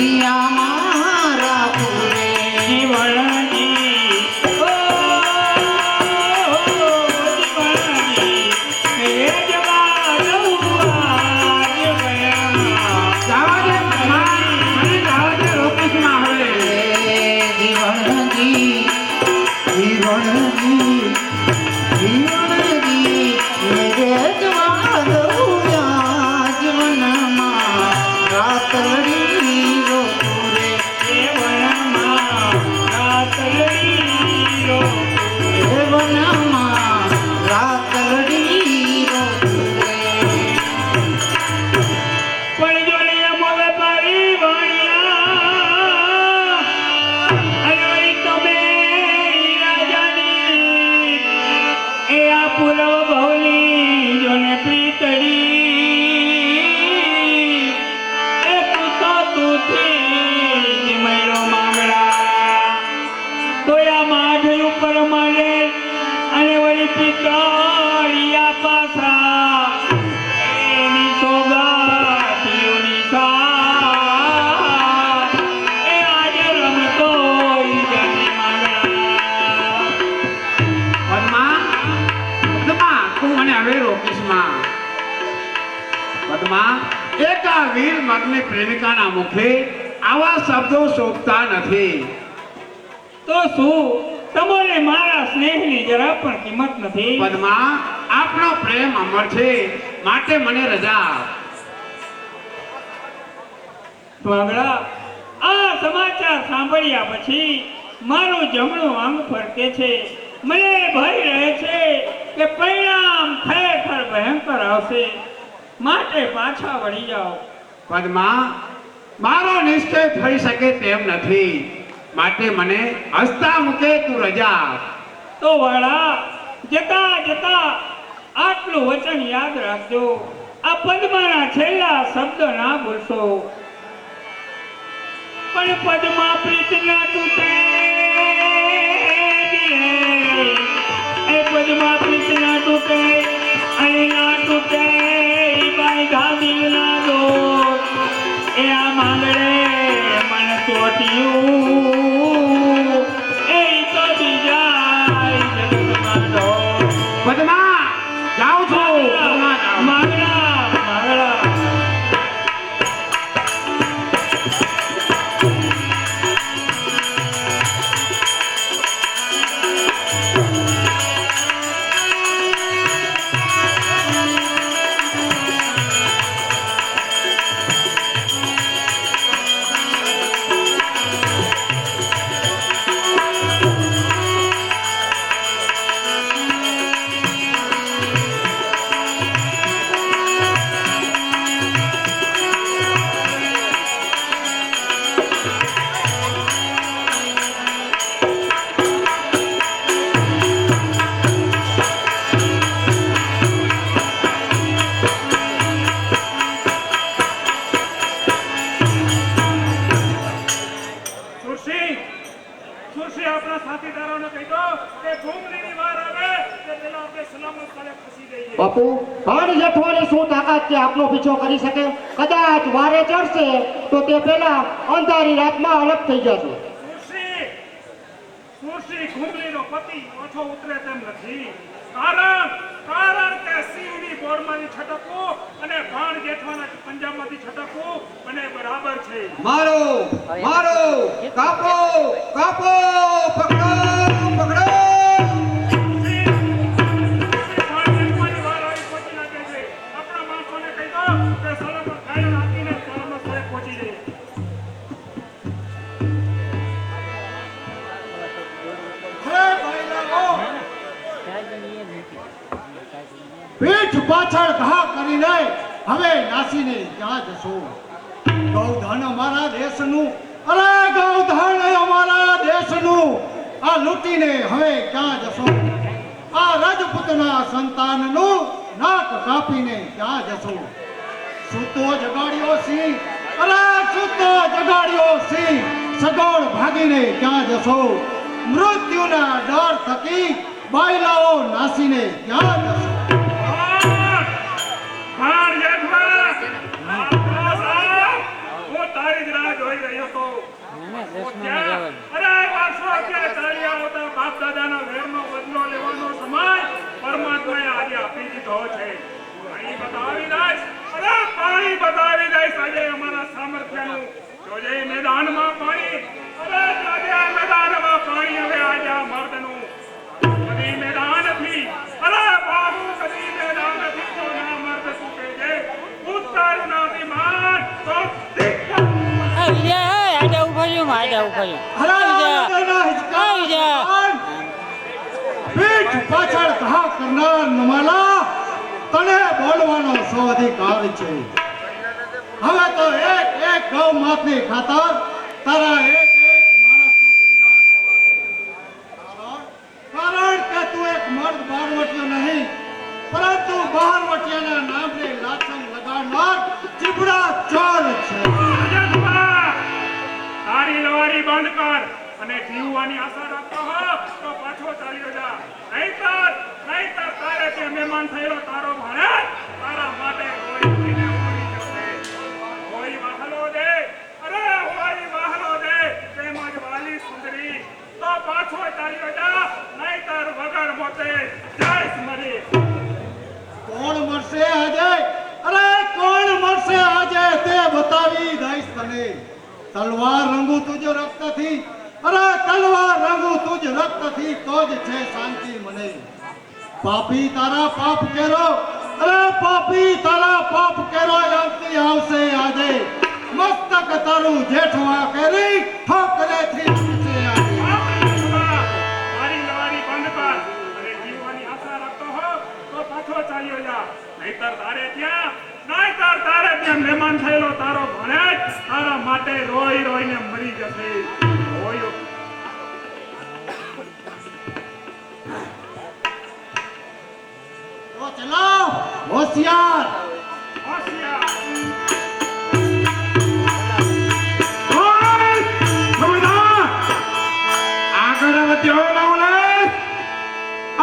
હિયા મારા પૂરે જીવનજી ઓ જીવનજી એ જવા જાવા દે મને જાવા દે રોકીશમાં હવે જીવનજી જીવનજી જીવનજી મેરે જવા દઉં જીવનમાં રાતડી રો પૂરે જીવનમાં રાતડી રો જીવનમાં રાતડી રો પૂરે પણ જોને મોવે પારી વાણિયા અને તમે રાજાની એ આ પુરવ ભવલી જોને પ્રીતડી એ કુતો તુથી મેળો માંગડા તોયા માઢ ઉપર મળે અને વળી પિતળિયા પાછા એની સોગાતીઓની સા એ આજે રમતો જાને માંગડા પદ્મા પદ્મા તું મને હવે રોકીશમાં પદ્મા એક આ વીર મગની પ્રેમિકાના મુખે આવા શબ્દો શોભતા નથી તો શું તમને મારા સ્નેહની જરા પણ કિંમત નથી પદ્મા આપણો પ્રેમ અમર છે માટે મને રજા આપ. વાગડા આ સમાચાર સાંભળ્યા પછી મારું જમણું અંગ ફરકે છે મને ભય રહે છે કે પરિણામ ખરેખર ભયંકર આવશે માટે પાછા વળી જાઓ પદ્મા મારો નિશ્ચય થઈ શકે તેમ નથી માટે મને હસતા મૂકે તું રજા આપ. તો વાળા જતા જતા આટલું વચન યાદ રાખજો આ પદ્માના છેલ્લા શબ્દ ના ભૂલશો પણ પદ્મા પ્રીત ના તૂટે એ પદ્મા પ્રીત ના તૂટે અને ના તૂટે બાઈ ગાંધી ના દો એ આ માંગડે મન તોટ્યું એ તો બીજા જગતમાં દો પદ્મા જાઉં છું પદ્મા જાઉં. માંગડા માંગડા સુરસી આપણા સાથીદારોને કહી દો કે ઘૂમરીની વાર આવે કે પેલા આપણે સલામત સ્થળે ખસી જઈએ. બાપુ ભાણ જેઠવાની શું તાકાત છે આપનો પીછો કરી શકે? કદાચ વારે ચડશે તો તે પહેલા અંધારી રાતમાં અલગ થઈ જશે. સુરસી ઘૂમરીનો પતિ પાછો ઉતરે તેમ નથી. કારણ કે સિંહની બોરમાંથી છટકવું અને ભાણ જેઠવાના પંજાબમાંથી છટકવું મને બરાબર છે. મારો મારો કાપો કાપો પકડો પકડો. ભાણ જેઠવાની વાર આવી પહોંચી લાગે છે. આપણા માણસોને કહી દો કે સલામત ગાયો રાખીને સલામત સ્થળે પહોંચી જઈએ. પીઠ પાછળ ઘા કરીને હવે નાસીને ક્યાં જશો? ગૌધન અમારા દેશનું, અરે ગૌધન અમારા દેશનું આ લૂંટીને હવે ક્યાં જશો? આ રાજપૂતના સંતાનનું નાક કાપીને ક્યાં જશો? સૂતો જગાડ્યો સિંહ, અરે સૂતો જગાડ્યો સિંહ સગોળ ભાગીને ક્યાં જશો? મૃત્યુના ડર થકી બાયલાઓ નાસીને ક્યાં જશો? ભાણ જેઠવા તારી જ રાહ જોઈ રહ્યો તો અરે વર્ષો ક્યાં ચાલ્યા હોતા બાપ દાદાના વેરનો બદલો લેવાનો સમય પરમાત્માએ આજે આપી દીધો છે. પાણી બતાવી દઈશ, અરે પાણી બતાવી દઈશ આજે અમારા સામર્થ્યનું. જોજે મેદાનમાં પાણી, અરે જોજે મેદાનમાં પાણી હવે આજે આ મર્દનું. કદી મેદાન નથી, અરે બાબુ કદી મેદાન નથી તો ના મર્દ સુકે છે. ઉત્તર ના વિમાન તો પીઠ પાછળ ઘા કરનાર નમાલા, તને બોલવાનો સો અધિકાર છે. હવે તો એક એક ગૌ માથની ખાતર તારા એક એક માણસનું બલિદાન દેવાશે. કારણ કે તું એક મર્દ બારવટીયો નહીં, પરંતુ બહારવટીયાના નામને લાછન લગાડનાર ચીબડા ચોર છે. તારી લવારી બંધ કર અને જીવવાની આશા રાખતો હો તો પાછો ચાલ્યો જા. નહીંતર તારે ત્યાં મહેમાન થયેલો તારો ભાણેજ તારા માટે રોઈ રોઈને મરી જશે. હોય વાહલો દે, અરે હોય વાહલો દે, તેમજ વાલી સુંદરી તો પાછો ચાલ્યો જા. નહીંતર વગર મોતે જઈશ મરી. કોણ મરશે આજે? અરે કોણ મરશે આજે તે બતાવી દઈશ તને. તલવાર રંગુ તુજ રક્તથી, અરે તલવાર રંગુ તુજ રક્તથી, તો જ છે શાંતિ મને. પાપી તારા પાપ કેરો, અરે પાપી તારા પાપ કેરો અંતી આવશે આજે. મસ્તક તારું જેઠવા કેરી ઠોકરેથી તૂટશે આજે. તારી લવારી બંધ કર અને જીવવાની આશા રાખતો હો તો પાછો ચાલ્યો જા. નહીંતર તારે ત્યાં મહેમાન થયેલો તારો ભાણેજ તારા માટે રોઈ રોઈને મરી જશે. હોય તો ચલાવ હોશિયાર. હોશિયાર.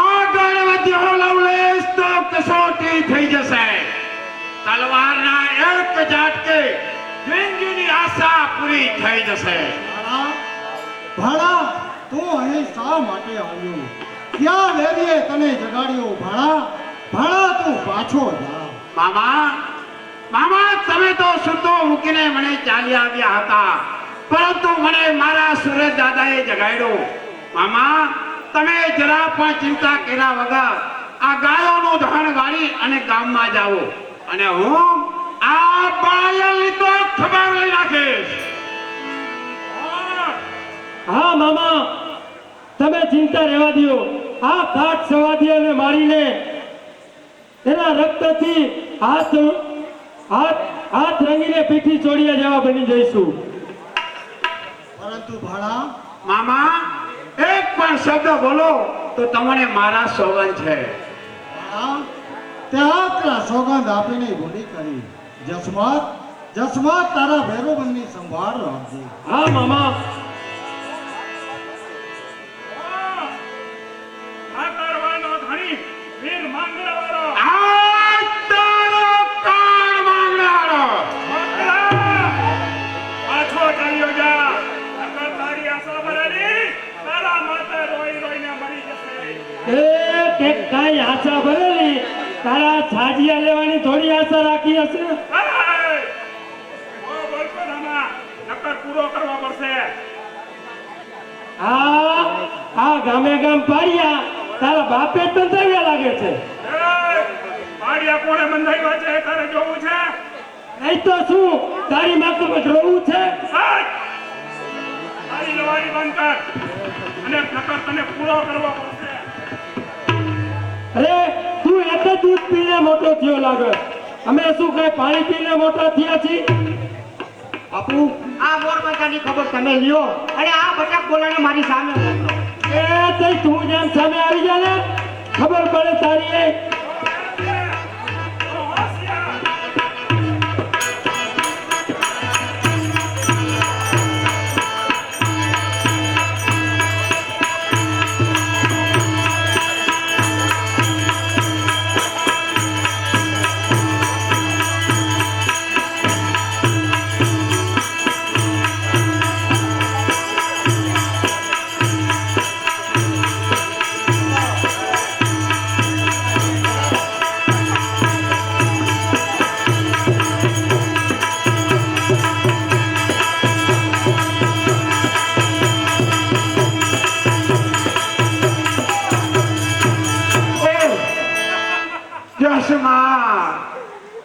આગળ વધ્યો લવલેશ તો કસોટી થઈ જશે. તલવારના એક ઝાટકે જિંદગીની આશા પૂરી થઈ જશે. ભાણા, તું અહીં શા માટે આવ્યો? ક્યાં વેરીએ તને જગાડ્યો? ભાણા તું પાછો જા. મામા તમે તો સુતો મૂકીને મને ચાલી આવ્યા હતા, પરંતુ મને મારા સુરજ દાદાએ જગાડ્યો. મામા તમે જરા પણ ચિંતા કર્યા વગર આ ગાયોનું ધણ વાળી અને ગામમાં જાઓ, અને હું આ બાયલની તો ખબર લઈ રાખીશ. હા મામા, તમે ચિંતા રહેવા દો. આ કાઠ સવાદીઓને મારીને તેના રક્તથી હાથ રંગીને પીઠી ચોડિયા જેવા બની જઈશું. પરંતુ ભાણા, મામા એક પણ શબ્દ બોલો તો તમને મારા સોગંદ છે. તે આકરા સોગંદ આપીને ભૂલી કરી. જસમત તારા ભેરોબંધની સંભાળ રાખજે. હા મામા. આ કરવાનો ધણી વીર માંગલાવાળો. આ તારો કાળ માંગનારો. પાછો ચાલ્યો જા. નકર તારી આશા ભરેલી તારા માટે રોઈ રોઈને મરી જશે. કે કાંઈ આશા ભરેલી તારા છાજિયા લેવાની થોડી આશા રાખી હશે. બોલતો નાના, નકર પૂરો કરવો પડશે. આ ગામે ગામ પાડ્યા તારા બાપે જ બંધાવ્યા લાગે છે. પાડિયા કોણે બંધાવ્યા છે તારે જોવું છે? નહીં તો શું તારી માથું રોવું છે? તારી લવારી બંધ કર અને નકર તને પૂરો કરવો પડશે. અરે તું એક જ દૂધ પીને મોટો થયો લાગે. અમે શું કઈ પાણી પીને મોટા થયા છીએ? બાપુ, આ મોરબંધાની ખબર તમે લ્યો અને આ બટાક બોલાને મારી સામે મોકલો. એ તઈ તું જેમ સામે આવી જા ને ખબર પડે તારી.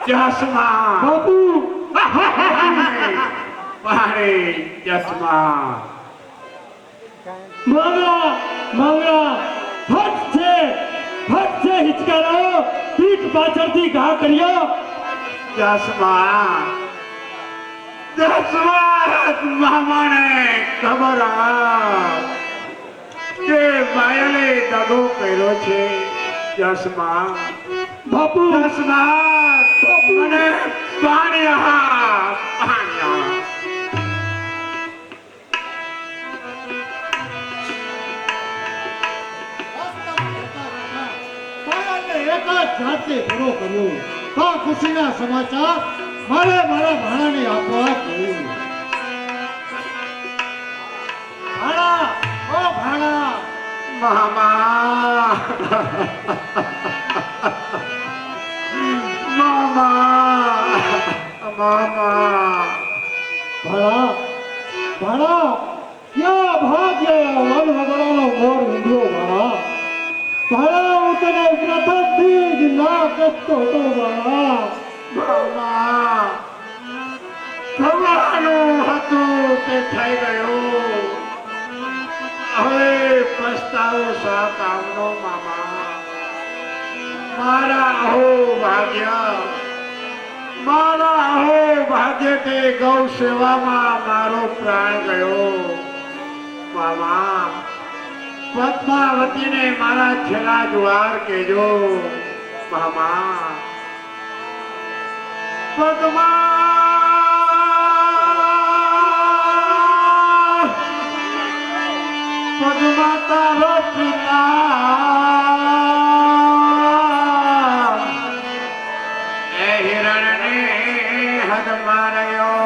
ચશ્મા બાપુ મારે ચશ્મા માંગડા ફટ છે હિચકારો પીઠ પાછળથી ઘા કર્યો. ચશ્મા મામાને ખબર કે માયલે દગો કર્યો છે. ચશ્મા બાપુ મને પાણી એક જ જાતે પૂરો કર્યો તો ખુશીના સમાચાર મારે મારા ભાણાને આપવા કહ્યું. ભાણા ઓ ભાણા મામા ભાણા ક્યાં ભાગ્ય વન વગડાનો મોર વીંધ્યો. ભાણા હું તને પ્રથમથી જ ના કહેતો હતો. થવાનું હતું તે થઈ ગયું. હવે પસ્તાવો શા કામનો મામા. મારા અહો ભાગ્ય કે ગૌ સેવામાં મારો પ્રાણ ગયો. મામા પદ્માવતીને મારા છેલ્લા જુવાર કેજો. મામા પદ્મા તારો પિતા એ હિરણને હદ માર્યો.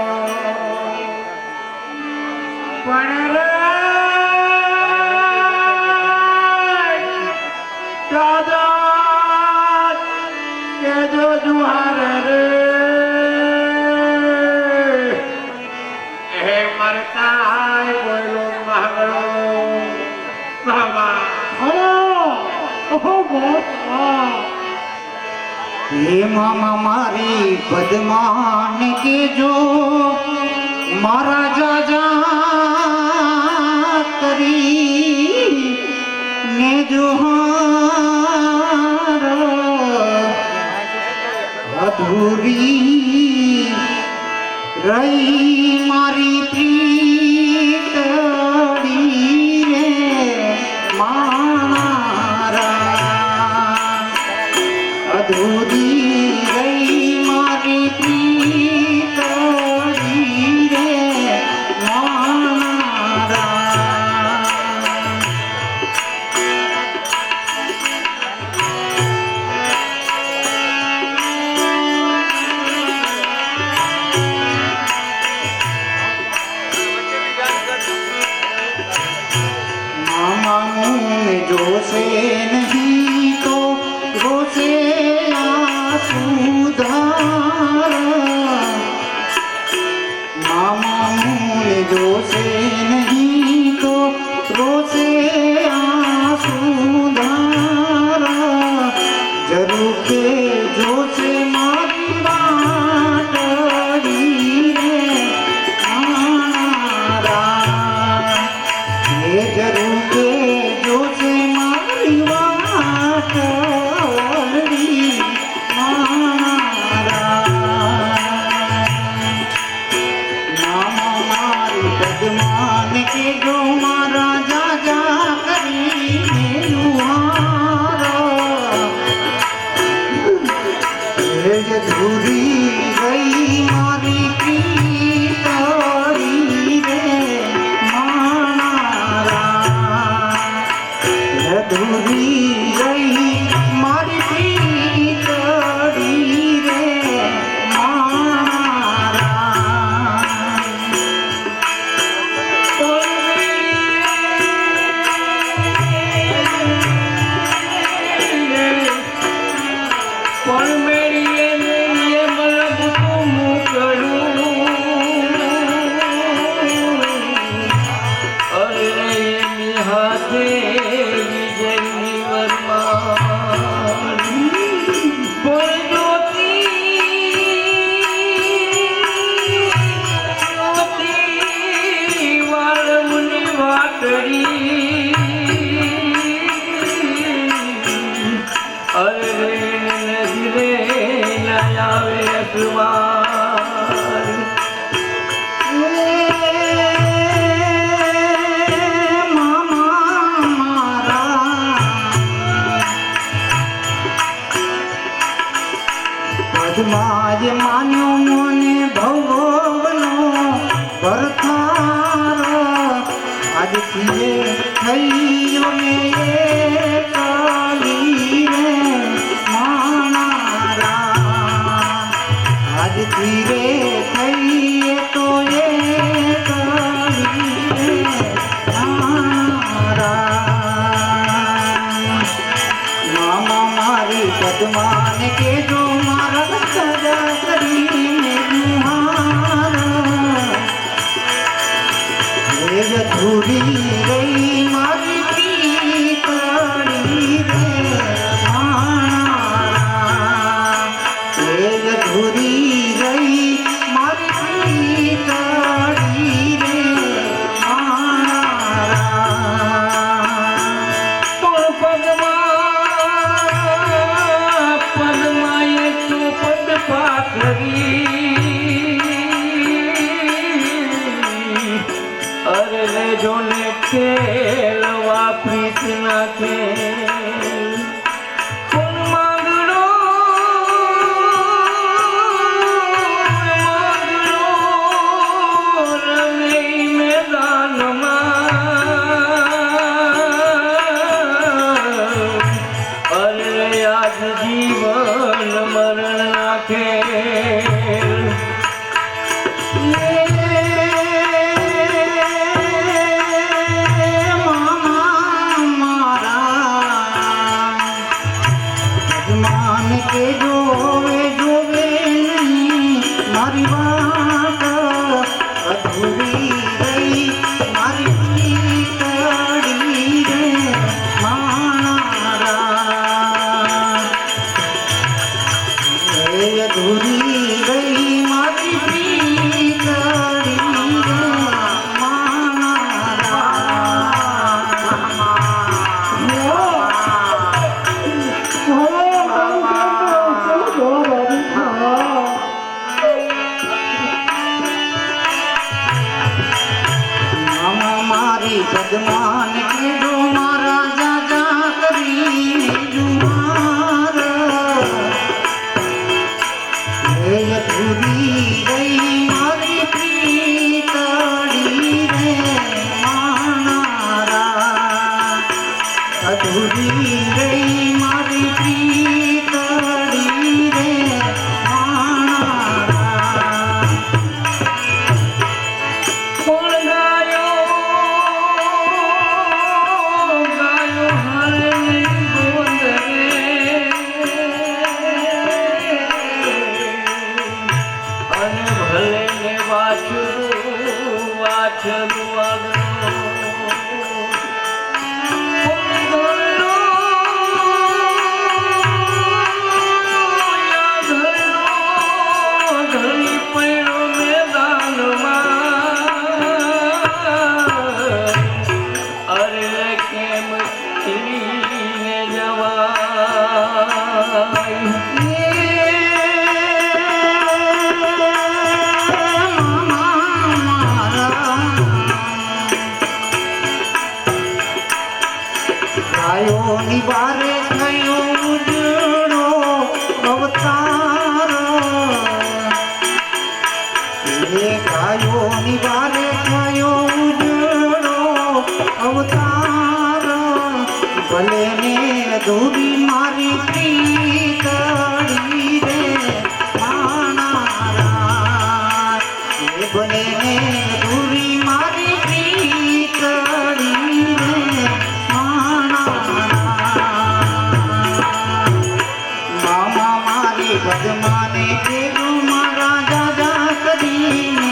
પણ રે દાદા કેજો જુહાર રે એ મરતા બોલો મહગડો. હે મામા મારી પદ્માને કેજો મારા જાજા કરી ને જોહાર અધૂરી રહી મારી પ્રીતડી રે મારા અધૂરી રહી મારી પ્રીતડી રે મારા. મામા મુને જોશે નહીં તો રોશે આસુધાર. મામા મુને જોશે નહીં તો રોશે આસુધાર. જરૂર કે જોશે મારી વાટડી રે મારા. એ જરૂર કે જોશે મારી વાટડી મારા. મામા મારી પદ્માને કેજો મારા જાજા કરીને યુહારા. એ ધૂરી ગઈ મારી પ્રીતડી રે મારા. ધૂરી ગઈ મારી પ્રીતડી રે મારા. આજથી એ થયો ને એ કાલી રે મારા આજથી રે થઈ તો એ કાલી રે મારા મામા મારી પદ્માને કેજો મારા સજા કરીને અધૂરી રહી મારી પ્રીતડી રે અધૂરી રહી મારી પ્રીતડી રે પદ્માએ તો પદ પાથરી અરે લેજો ને ખેલવા પ્રીતના ખેલ કોણ માંગડો રમે મેદાનમાં અરે આજ જીવન મરણ ના ખેલ કે જોવે જોવે નહીં મારી વાત અધૂરી રહી મારી પ્રીતડી રે મારા અધૂરી રહી મારી પ્રીતડી રે મારી પદ્માન કીધો મારા જાજા કરી જુમાર અધૂરી રહી મારી પ્રીતડી રે મારા અધૂરી રહી મારી પ્રીતડી રે મારા કોણ ગાયો હારે ગોંદ રે અને ભલે ને વાછરું વાછરું ગાયોની બારે થયો ઉજળો અવતાર એ ગાયોની બારે થયો ઉજળો અવતાર ભલે ને અધૂરી મારી પ્રીતડી રે મારા એ ભલે ને અધૂરી મારી પ્રીતડી રે મામા મારી પદ્માને કેજો મારા દાદા કરીને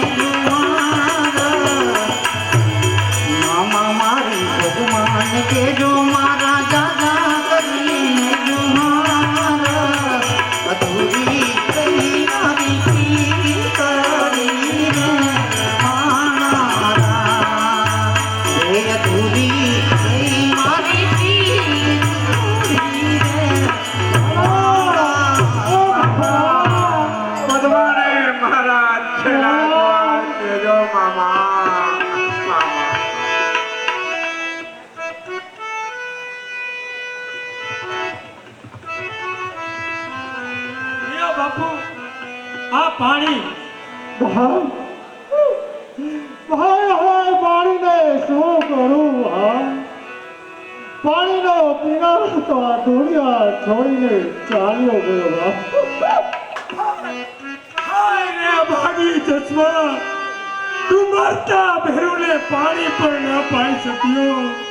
મામા મારી પદ્માને કેજો મારા દાદા કરીને અધૂરી કરી મારી પ્રીતડી રે મારા અધૂરી કરી મારી પ્રીતડી રે પદ્માને મારા છેલ્લા દ્વાર કહેજો મામા મામા લ્યો બાપુ આ પાણી ભાઈ ભાઈ પાણીનો પીણાનો તો આ દુનિયા છોડીને ચાલ્યો ગયો બા. હાય રે ભાગી ચશ્મા, તું મરતા ભેરુને પાણી પણ ન પાઈ શક્યો.